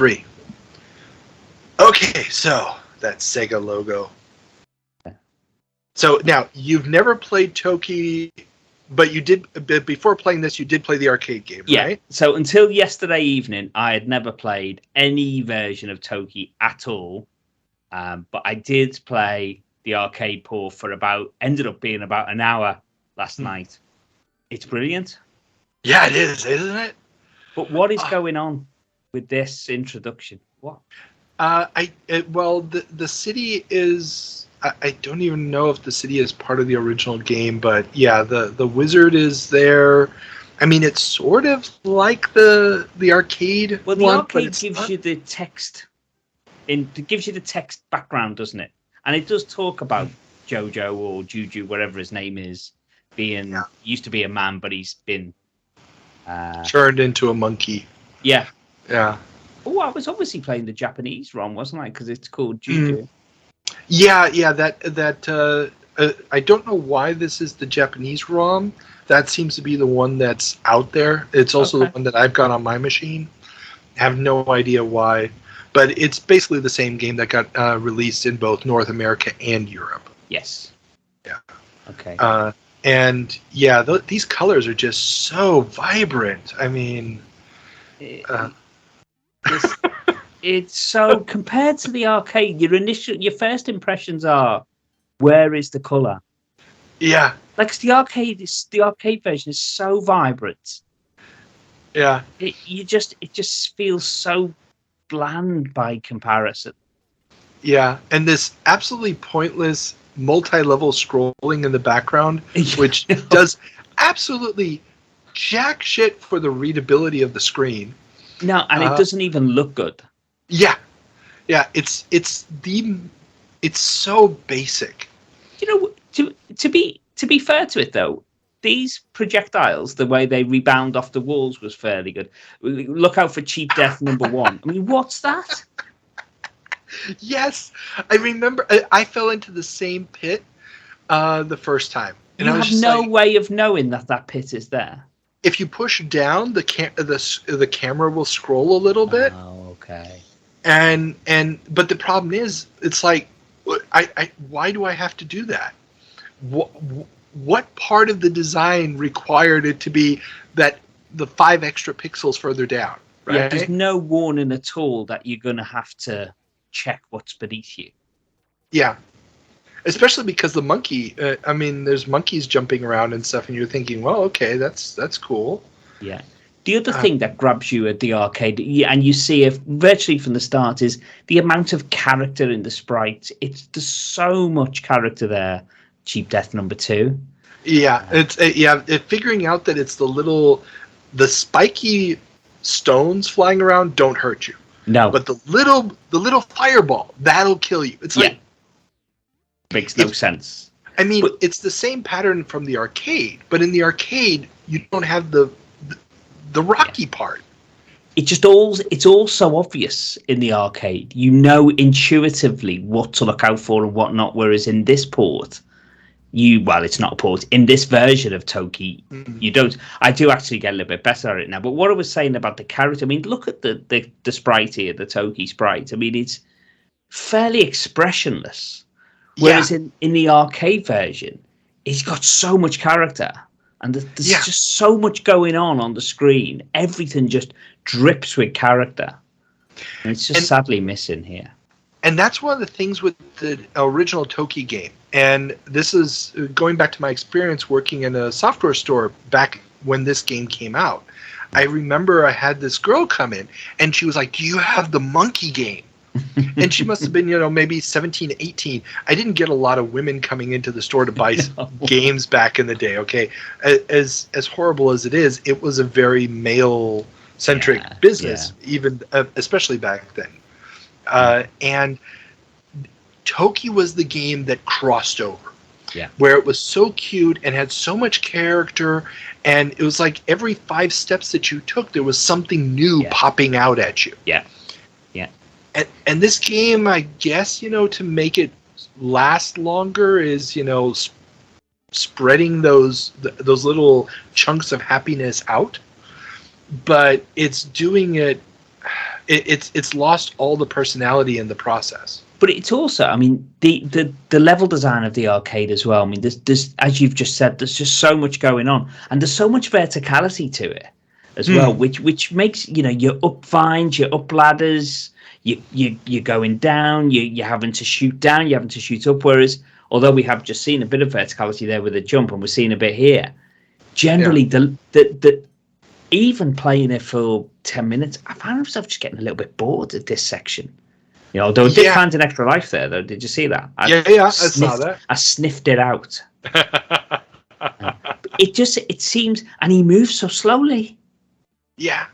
3. Okay, so that Sega logo. So now you've never played Toki, but you did before playing this. You did play the arcade game, yeah. right? So until yesterday evening, I had never played any version of Toki at all. But I did play the arcade port for ended up being about an hour last night. It's brilliant. Yeah, it is, isn't it? But what is going on with this introduction? What? The city is. I don't even know if the city is part of the original game, but yeah, the wizard is there. I mean, it's sort of like the arcade. Well, the one, arcade gives you the text. It gives you the text background, doesn't it? And it does talk about Jojo or Juju, whatever his name is, used to be a man, but he's been turned into a monkey. Yeah. Yeah. Oh, I was obviously playing the Japanese ROM, wasn't I? Because it's called Juju. Yeah. That I don't know why this is the Japanese ROM. That seems to be the one that's out there. It's also the one that I've got on my machine. I have no idea why. But it's basically the same game that got released in both North America and Europe. Yes. Yeah. Okay. And yeah, these colors are just so vibrant. I mean, it's so compared to the arcade. Your first impressions are, where is the color? Yeah. Like the arcade version is so vibrant. Yeah. It just feels so bland by comparison. Yeah, and this absolutely pointless multi-level scrolling in the background, which does absolutely jack shit for the readability of the screen. No, and it doesn't even look good. Yeah, it's so basic. You know, to be fair to it though, these projectiles, the way they rebound off the walls was fairly good. Look out for cheap death number 1. I mean, what's that? Yes, I remember. I fell into the same pit the first time, and you have no way of knowing that pit is there. If you push down, the camera will scroll a little bit. Oh, okay. But the problem is, it's like, why do I have to do that? What part of the design required it to be that the 5 extra pixels further down? Right? Yeah, there's no warning at all that you're going to have to check what's beneath you. Yeah, especially because the monkey. I mean, there's monkeys jumping around and stuff, and you're thinking, well, okay, that's cool. Yeah. The other thing that grabs you at the arcade, and you see it virtually from the start, is the amount of character in the sprites. There's so much character there. Cheap Death number 2. Yeah, it's figuring out that it's the spiky stones flying around don't hurt you. No, but the little fireball that'll kill you. It's like makes no sense. I mean, it's the same pattern from the arcade, but in the arcade you don't have the rocky part. It's all so obvious in the arcade. You know intuitively what to look out for and what not. Whereas in this port, it's not a port. In this version of Toki, you don't. I do actually get a little bit better at it now. But what I was saying about the character, I mean, look at the sprite here, the Toki sprite. I mean, it's fairly expressionless. Whereas in the arcade version, he's got so much character. And there's just so much going on the screen. Everything just drips with character. And it's just sadly missing here. And that's one of the things with the original Toki game. And this is going back to my experience working in a software store back when this game came out. I remember I had this girl come in, and she was like, "Do you have the monkey game?" And she must have been, maybe 17, 18. I didn't get a lot of women coming into the store to buy games back in the day, okay? As horrible as it is, it was a very male-centric business, even especially back then. And Toki was the game that crossed over, where it was so cute and had so much character, and it was like every 5 steps that you took, there was something new popping out at you. Yeah. And this game, I guess, to make it last longer is, spreading those little chunks of happiness out. But it's doing it. it's lost all the personality in the process. But it's also, I mean, the level design of the arcade as well. I mean, there's as you've just said, there's just so much going on, and there's so much verticality to it as well, which makes, you know, you're up vines, you're up ladders, you're going down, you're having to shoot down, you're having to shoot up. Whereas, although we have just seen a bit of verticality there with the jump, and we're seeing a bit here, generally the even playing it for 10 minutes, I found myself just getting a little bit bored at this section. You know, although I did find an extra life there, though. Did you see that? I saw that. I sniffed it out. It seems, and he moves so slowly. Yeah.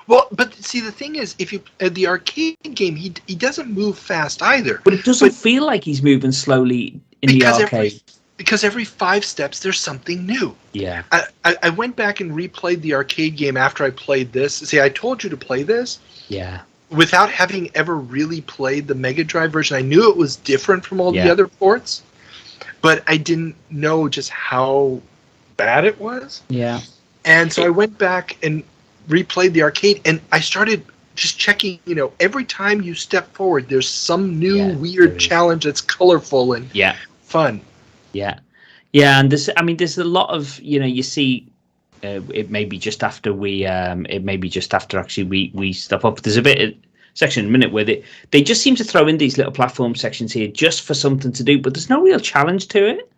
Well, but see, the thing is, if you the arcade game, he doesn't move fast either. But it doesn't feel like he's moving slowly in the arcade. Because every 5 steps, there's something new. Yeah. I went back and replayed the arcade game after I played this. See, I told you to play this. Yeah. Without having ever really played the Megadrive version. I knew it was different from all the other ports, but I didn't know just how bad it was. Yeah. And so I went back and replayed the arcade, and I started just checking, you know, every time you step forward, there's some new weird challenge that's colorful and fun. Yeah. Yeah, and there's a lot of, you know, you see, it may be just after we step up. There's a bit of section in a minute where they just seem to throw in these little platform sections here just for something to do, but there's no real challenge to it.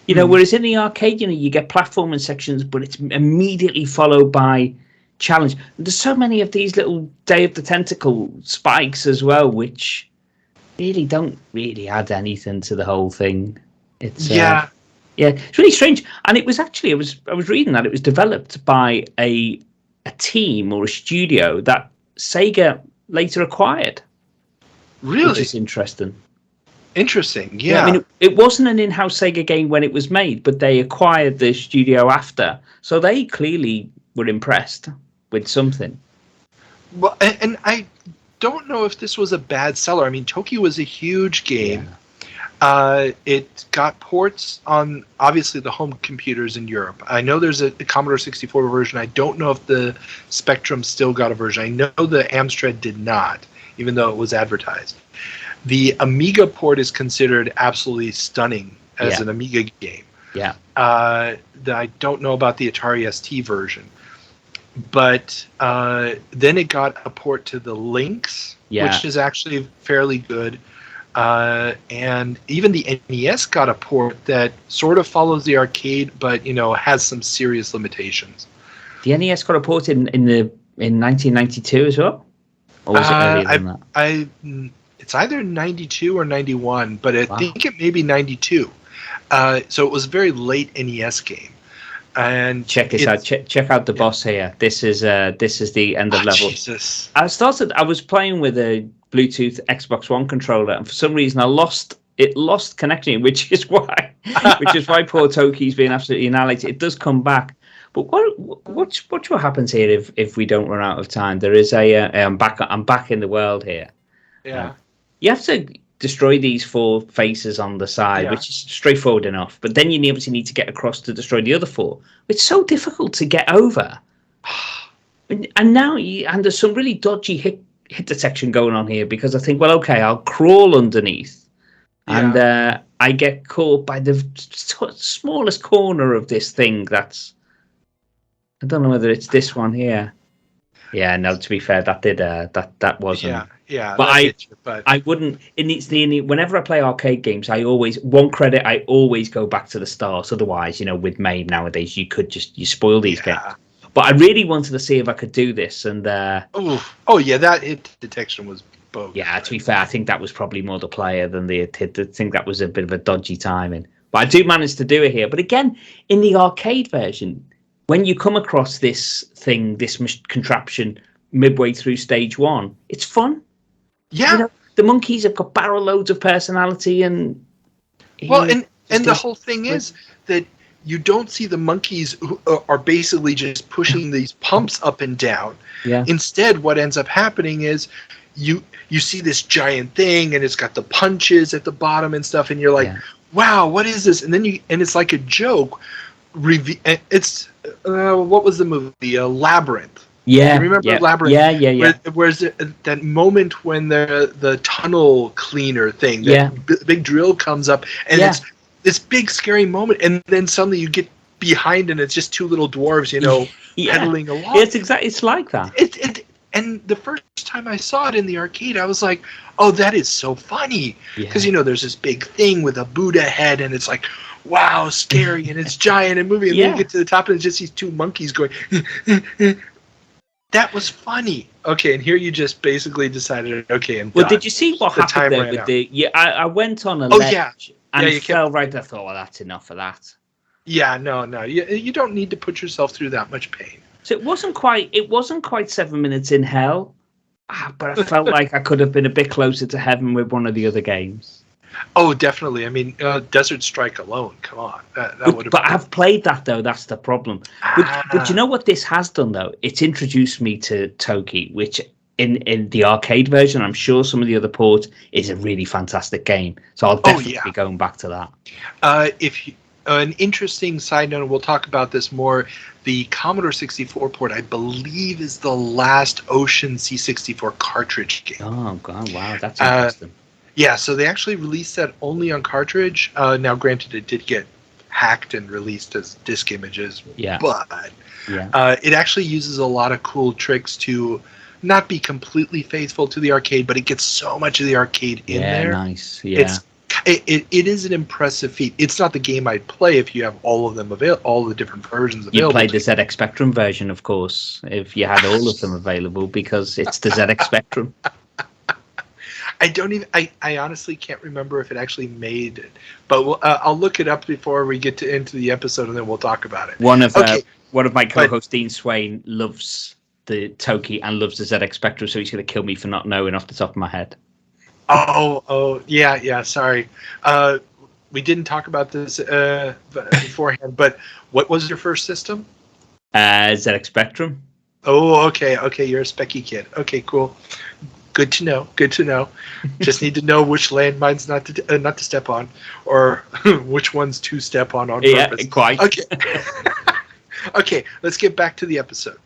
You know, whereas in the arcade, you know, you get platforming sections, but it's immediately followed by challenge. There's so many of these little Day of the Tentacle spikes as well, which really don't really add anything to the whole thing. It's it's really strange. And it was actually, I was reading that it was developed by a team or a studio that Sega later acquired. Really? Which is interesting. Interesting, yeah. I mean, it wasn't an in-house Sega game when it was made, but they acquired the studio after. So they clearly were impressed with something. Well, and I don't know if this was a bad seller. I mean, Toki was a huge game. Yeah. It got ports on, obviously, the home computers in Europe. I know there's a Commodore 64 version. I don't know if the Spectrum still got a version. I know the Amstrad did not, even though it was advertised. The Amiga port is considered absolutely stunning as an Amiga game. Yeah. I don't know about the Atari ST version. But then it got a port to the Lynx, which is actually fairly good. And even the NES got a port that sort of follows the arcade, but, you know, has some serious limitations. The NES got a port in 1992 as well? Or was it earlier than that? It's either 92 or 91, but I think it may be 92. So it was a very late NES game. And check this out. Check out the boss here. This is the end of level. Jesus. I was playing with a Bluetooth Xbox One controller, and for some reason it lost connection, which is why poor Toki's being absolutely annihilated. It does come back, but what happens here if we don't run out of time? There is I'm back in the world here. Yeah. You have to destroy these 4 faces on the side, which is straightforward enough. But then you obviously need to get across to destroy the other 4. It's so difficult to get over. And now there's some really dodgy hit detection going on here, because I think, well, okay, I'll crawl underneath, and I get caught by the smallest corner of this thing. I don't know whether it's this one here. Yeah, no. To be fair, that wasn't. Yeah. But I wouldn't. Whenever I play arcade games, I always go back to the start. Otherwise, you know, with MAME nowadays, you spoil these games. But I really wanted to see if I could do this, and that hit detection was bogus. Yeah, to be fair, I think that was probably more the player than the hit. I think that was a bit of a dodgy timing. But I do manage to do it here. But again, in the arcade version, when you come across this thing, this contraption midway through stage 1, it's fun. Yeah, you know, the monkeys have got barrel loads of personality, and the whole thing is that you don't see the monkeys who are basically just pushing these pumps up and down. Yeah. Instead, what ends up happening is you see this giant thing, and it's got the punches at the bottom and stuff, and you're like, wow, what is this? And then it's like a joke. It's what was the movie? Labyrinth. Yeah, You remember yeah, Labyrinth? yeah. Where's that moment when the tunnel cleaner thing, Yeah. that big drill comes up, and Yeah. it's this big scary moment, and then suddenly you get behind, and it's just two little dwarves, Yeah. pedaling along. Yeah, it's like that. And the first time I saw it in the arcade, I was like, "Oh, that is so funny!" Because there's this big thing with a Buddha head, and it's like, wow, scary, and it's giant and moving, and then you get to the top, and it's just these two monkeys going. That was funny. Okay, and here you just basically decided, okay, I'm Well, done. did you see what happened there with the? Yeah, I went on a ledge and fell right. I thought, well, that's enough of that. Yeah, no, you don't need to put yourself through that much pain. So it wasn't quite 7 minutes in hell, but I felt like I could have been a bit closer to heaven with one of the other games. Oh, definitely. I mean, Desert Strike alone. Come on, that would have. But I've played that though. That's the problem. But you know what this has done though? It's introduced me to Toki, which in the arcade version, I'm sure some of the other ports is a really fantastic game. So I'll definitely be going back to that. An interesting side note, and we'll talk about this more. The Commodore 64 port, I believe, is the last Ocean C64 cartridge game. Oh God! Wow, that's interesting. Yeah, so they actually released that only on cartridge. Now, granted, it did get hacked and released as disc images. Yeah. But it actually uses a lot of cool tricks to not be completely faithful to the arcade, but it gets so much of the arcade in there. Yeah, nice. Yeah. It is an impressive feat. It's not the game I'd play if you have all of them all the different versions available. You played the ZX Spectrum version, of course, if you had all of them available, because it's the ZX Spectrum. I honestly can't remember if it actually made it, but I'll look it up before we get into the episode, and then we'll talk about it. One of my co-hosts, Dean Swain, loves the Toki and loves the ZX Spectrum, so he's going to kill me for not knowing off the top of my head. Oh, yeah. Sorry, we didn't talk about this beforehand. But what was your first system? ZX Spectrum. Oh, okay. You're a specky kid. Okay, cool. Good to know. Just need to know which landmines not to step on, or which ones to step on purpose. Yeah, quite. Okay. Okay, let's get back to the episode.